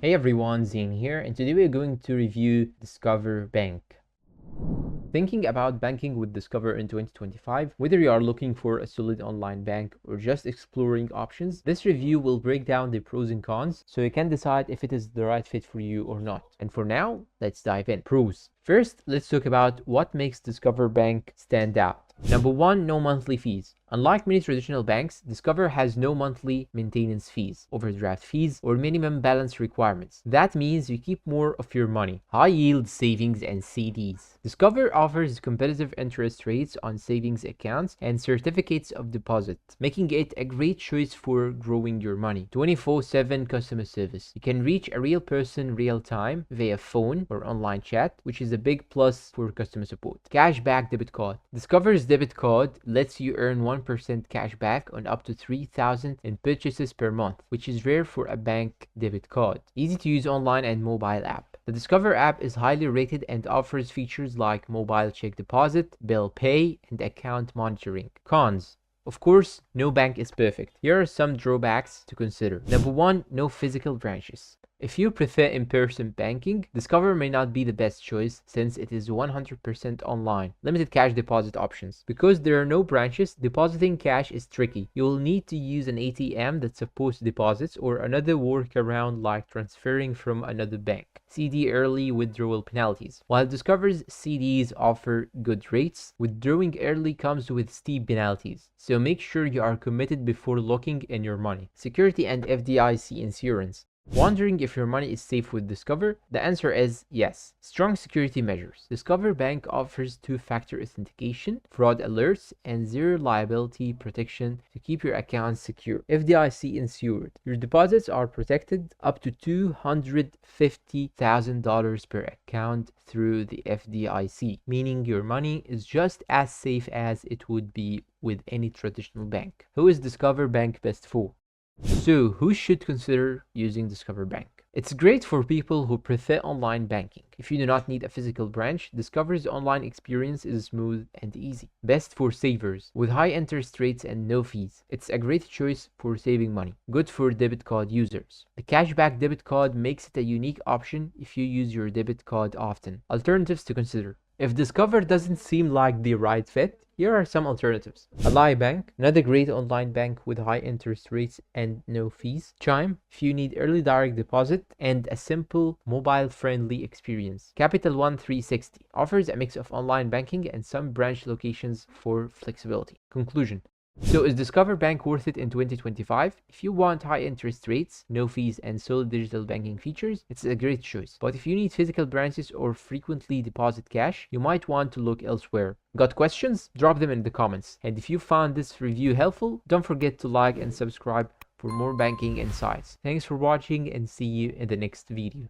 Hey everyone, Zane here, and today we're going to review Discover Bank. Thinking about banking with Discover in 2025, whether you are looking for a solid online bank or just exploring options, this review will break down the pros and cons so you can decide if it is the right fit for you or not. And for now, let's dive in. Pros. First, let's talk about what makes Discover Bank stand out. Number one, no monthly fees. Unlike many traditional banks, Discover has no monthly maintenance fees, overdraft fees, or minimum balance requirements. That means you keep more of your money. High yield savings and CDs. Discover offers competitive interest rates on savings accounts and certificates of deposit, making it a great choice for growing your money. 24/7 customer service. You can reach a real person real time via phone or online chat, which is a big plus for customer support. Cashback debit card. Discover's debit card lets you earn 1% cash back on up to $3,000 in purchases per month, which is rare for a bank debit card. Easy to use online and mobile app. The Discover app is highly rated and offers features like mobile check deposit, bill pay, and account monitoring. Cons. Of course, no bank is perfect. Here are some drawbacks to consider. Number one, no physical branches. If you prefer in-person banking, Discover may not be the best choice since it is 100% online. Limited cash deposit options. Because there are no branches, depositing cash is tricky. You will need to use an ATM that supports deposits or another workaround like transferring from another bank. CD early withdrawal penalties. While Discover's CDs offer good rates, withdrawing early comes with steep penalties. So make sure you are committed before locking in your money. Security and FDIC insurance. Wondering if your money is safe with Discover? The answer is yes. Strong security measures. Discover Bank offers two-factor authentication, fraud alerts, and zero liability protection to keep your accounts secure. FDIC insured. Your deposits are protected up to $250,000 per account through the FDIC, meaning your money is just as safe as it would be with any traditional bank. Who is Discover Bank best for? So, who should consider using Discover Bank? It's great for people who prefer online banking. If you do not need a physical branch, Discover's online experience is smooth and easy. Best for savers, with high interest rates and no fees. It's a great choice for saving money. Good for debit card users. The cashback debit card makes it a unique option if you use your debit card often. Alternatives to consider. If Discover doesn't seem like the right fit, here are some alternatives. Ally Bank, another great online bank with high interest rates and no fees. Chime, if you need early direct deposit and a simple mobile-friendly experience. Capital One 360 offers a mix of online banking and some branch locations for flexibility. Conclusion. So is Discover Bank worth it in 2025? If you want high interest rates, no fees, and solid digital banking features, it's a great choice. But if you need physical branches or frequently deposit cash, you might want to look elsewhere. Got questions? Drop them in the comments. And if you found this review helpful, don't forget to like and subscribe for more banking insights. Thanks for watching and see you in the next video.